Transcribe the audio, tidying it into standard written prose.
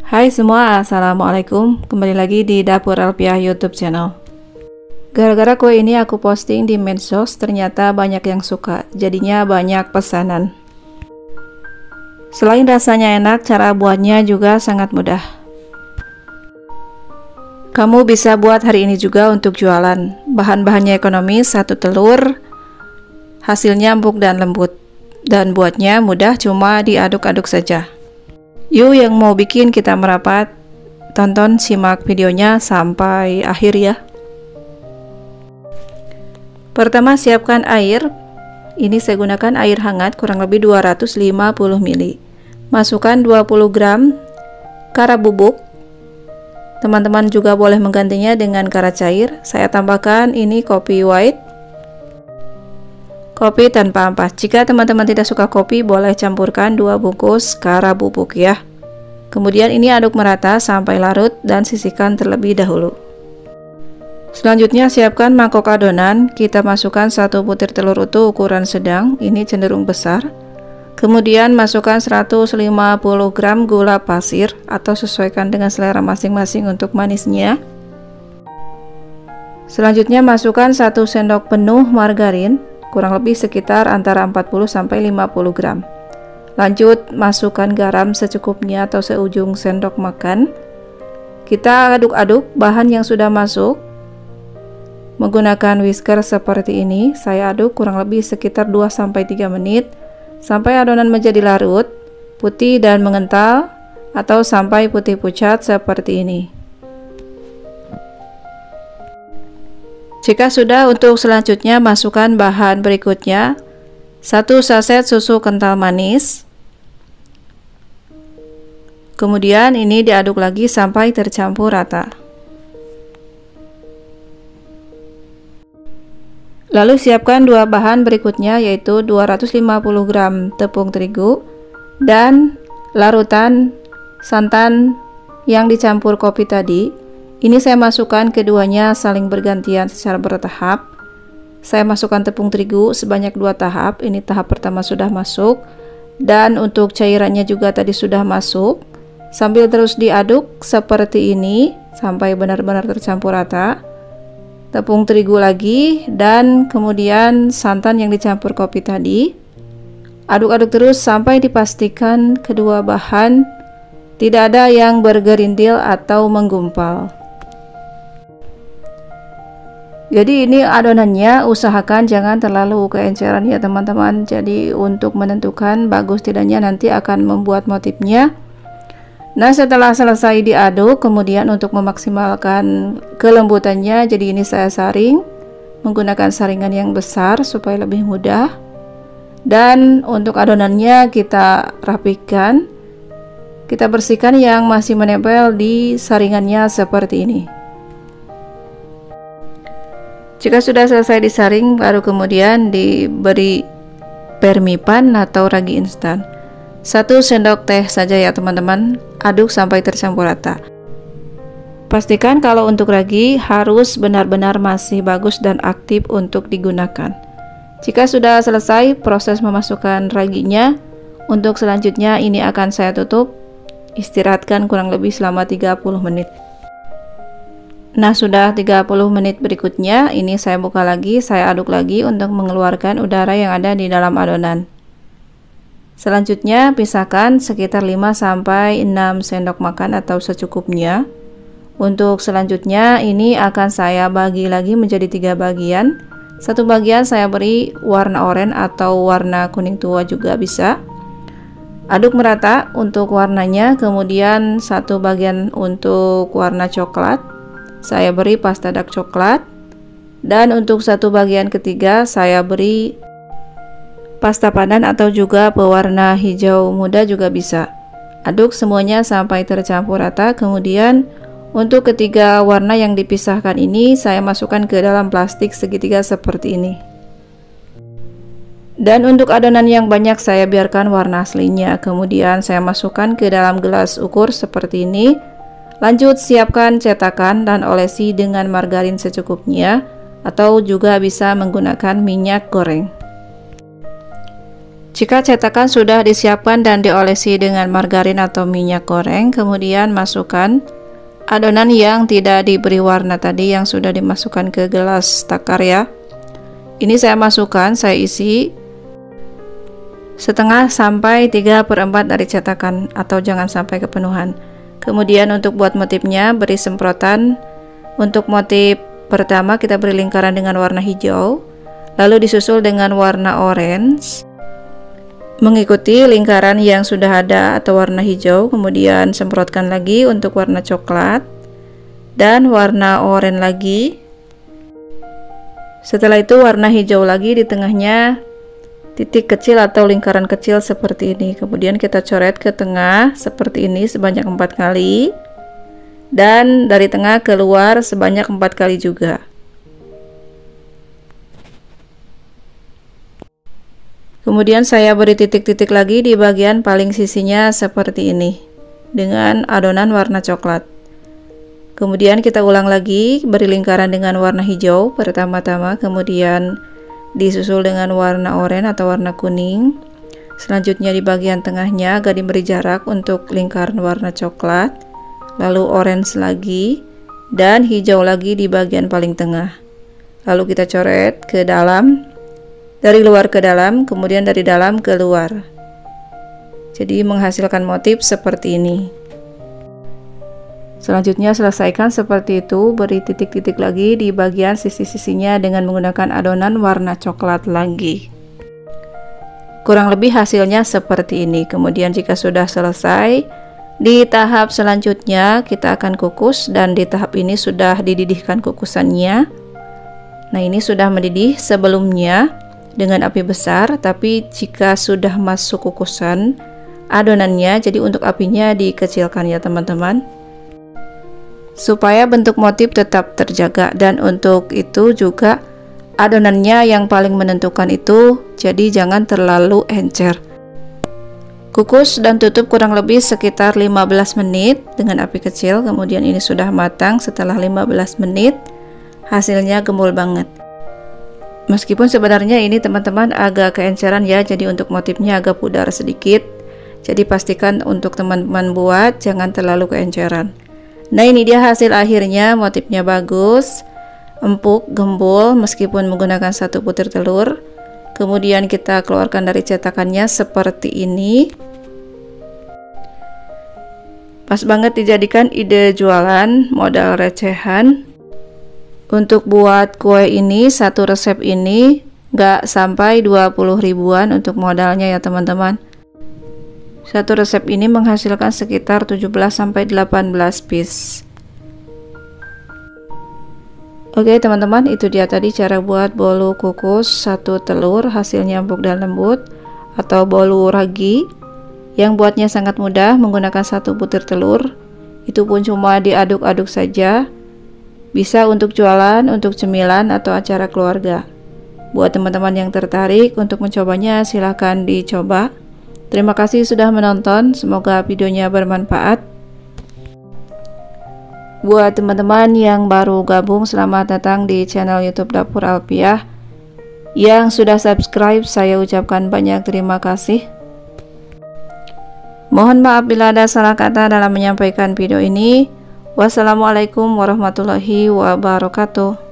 Hai semua, assalamualaikum. Kembali lagi di Dapur Alpiah YouTube channel. Gara-gara kue ini aku posting di medsos, ternyata banyak yang suka, jadinya banyak pesanan. Selain rasanya enak, cara buatnya juga sangat mudah. Kamu bisa buat hari ini juga untuk jualan. Bahan-bahannya ekonomis, 1 telur, hasilnya empuk dan lembut. Dan buatnya mudah, cuma diaduk-aduk saja. Yuk yang mau bikin kita merapat, tonton simak videonya sampai akhir ya. Pertama siapkan air. Ini saya gunakan air hangat kurang lebih 250 ml. Masukkan 20 gram kara bubuk. Teman-teman juga boleh menggantinya dengan kara cair. Saya tambahkan ini kopi white. Kopi tanpa ampas. Jika teman-teman tidak suka kopi, boleh campurkan 2 bungkus kara bubuk ya. Kemudian ini aduk merata sampai larut dan sisihkan terlebih dahulu. Selanjutnya siapkan mangkok adonan. Kita masukkan 1 butir telur utuh ukuran sedang, ini cenderung besar. Kemudian masukkan 150 gram gula pasir atau sesuaikan dengan selera masing-masing untuk manisnya. Selanjutnya masukkan 1 sendok penuh margarin, kurang lebih sekitar antara 40 sampai 50 gram. Lanjut masukkan garam secukupnya atau seujung sendok makan. Kita aduk-aduk bahan yang sudah masuk menggunakan whisker seperti ini. Saya aduk kurang lebih sekitar 2-3 menit sampai adonan menjadi larut, putih dan mengental, atau sampai putih pucat seperti ini. Jika sudah, untuk selanjutnya masukkan bahan berikutnya. 1 saset susu kental manis. Kemudian ini diaduk lagi sampai tercampur rata. Lalu siapkan 2 bahan berikutnya, yaitu 250 gram tepung terigu dan larutan santan yang dicampur kopi tadi. Ini saya masukkan keduanya saling bergantian secara bertahap. Saya masukkan tepung terigu sebanyak 2 tahap. Ini tahap pertama sudah masuk, dan untuk cairannya juga tadi sudah masuk. Sambil terus diaduk seperti ini sampai benar-benar tercampur rata. Tepung terigu lagi dan kemudian santan yang dicampur kopi tadi. Aduk-aduk terus sampai dipastikan kedua bahan tidak ada yang bergerindil atau menggumpal. Jadi ini adonannya usahakan jangan terlalu keenceran ya teman-teman. Jadi untuk menentukan bagus tidaknya nanti akan membuat motifnya. Nah, setelah selesai diaduk, kemudian untuk memaksimalkan kelembutannya, jadi ini saya saring menggunakan saringan yang besar supaya lebih mudah. Dan untuk adonannya kita rapikan, kita bersihkan yang masih menempel di saringannya seperti ini. Jika sudah selesai disaring, baru kemudian diberi permipan atau ragi instan. 1 sendok teh saja ya teman-teman. Aduk sampai tercampur rata. Pastikan kalau untuk ragi harus benar-benar masih bagus dan aktif untuk digunakan. Jika sudah selesai proses memasukkan raginya, untuk selanjutnya ini akan saya tutup, istirahatkan kurang lebih selama 30 menit. Nah, sudah 30 menit berikutnya, ini saya buka lagi, saya aduk lagi untuk mengeluarkan udara yang ada di dalam adonan. Selanjutnya pisahkan sekitar 5-6 sendok makan atau secukupnya. Untuk selanjutnya ini akan saya bagi lagi menjadi 3 bagian. 1 bagian saya beri warna oranye atau warna kuning tua juga bisa. Aduk merata untuk warnanya, kemudian 1 bagian untuk warna coklat. Saya beri pasta dark coklat. Dan untuk 1 bagian ketiga saya beri pasta pandan atau juga pewarna hijau muda juga bisa. Aduk semuanya sampai tercampur rata. Kemudian untuk ketiga warna yang dipisahkan ini saya masukkan ke dalam plastik segitiga seperti ini. Dan untuk adonan yang banyak saya biarkan warna aslinya. Kemudian saya masukkan ke dalam gelas ukur seperti ini. Lanjut siapkan cetakan dan olesi dengan margarin secukupnya, atau juga bisa menggunakan minyak goreng. Jika cetakan sudah disiapkan dan diolesi dengan margarin atau minyak goreng, kemudian masukkan adonan yang tidak diberi warna tadi yang sudah dimasukkan ke gelas takar ya. Ini saya masukkan, saya isi setengah sampai 3/4 dari cetakan atau jangan sampai kepenuhan. Kemudian untuk buat motifnya beri semprotan. Untuk motif pertama kita beri lingkaran dengan warna hijau, lalu disusul dengan warna orange mengikuti lingkaran yang sudah ada atau warna hijau, kemudian semprotkan lagi untuk warna coklat dan warna oranye lagi. Setelah itu warna hijau lagi di tengahnya, titik kecil atau lingkaran kecil seperti ini. Kemudian kita coret ke tengah seperti ini sebanyak 4 kali, dan dari tengah keluar sebanyak 4 kali juga. Kemudian saya beri titik-titik lagi di bagian paling sisinya seperti ini dengan adonan warna coklat. Kemudian kita ulang lagi, beri lingkaran dengan warna hijau pertama-tama, kemudian disusul dengan warna oranye atau warna kuning. Selanjutnya di bagian tengahnya agak diberi jarak untuk lingkaran warna coklat, lalu orange lagi dan hijau lagi di bagian paling tengah. Lalu kita coret ke dalam, dari luar ke dalam, kemudian dari dalam ke luar. Jadi menghasilkan motif seperti ini. Selanjutnya selesaikan seperti itu, beri titik-titik lagi di bagian sisi-sisinya dengan menggunakan adonan warna coklat lagi. Kurang lebih hasilnya seperti ini. Kemudian jika sudah selesai, di tahap selanjutnya kita akan kukus, dan di tahap ini sudah dididihkan kukusannya. Nah, ini sudah mendidih sebelumnya dengan api besar, tapi jika sudah masuk kukusan adonannya, jadi untuk apinya dikecilkan ya teman-teman, supaya bentuk motif tetap terjaga. Dan untuk itu juga adonannya yang paling menentukan itu, jadi jangan terlalu encer. Kukus dan tutup kurang lebih sekitar 15 menit dengan api kecil. Kemudian ini sudah matang setelah 15 menit. Hasilnya gembul banget. Meskipun sebenarnya ini teman-teman agak keenceran ya, jadi untuk motifnya agak pudar sedikit. Jadi pastikan untuk teman-teman buat jangan terlalu keenceran. Nah, ini dia hasil akhirnya, motifnya bagus, empuk, gembul meskipun menggunakan 1 butir telur. Kemudian kita keluarkan dari cetakannya seperti ini. Pas banget dijadikan ide jualan modal recehan. Untuk buat kue ini, satu resep ini nggak sampai 20 ribuan untuk modalnya ya teman-teman. Satu resep ini menghasilkan sekitar 17-18 piece. Oke teman-teman, itu dia tadi cara buat bolu kukus 1 telur, hasilnya empuk dan lembut, atau bolu ragi yang buatnya sangat mudah menggunakan 1 butir telur. Itu pun cuma diaduk-aduk saja. Bisa untuk jualan, untuk cemilan, atau acara keluarga. Buat teman-teman yang tertarik untuk mencobanya, silahkan dicoba. Terima kasih sudah menonton, semoga videonya bermanfaat. Buat teman-teman yang baru gabung, selamat datang di channel YouTube Dapur Alpiah. Yang sudah subscribe, saya ucapkan banyak terima kasih. Mohon maaf bila ada salah kata dalam menyampaikan video ini. Wassalamualaikum warahmatullahi wabarakatuh.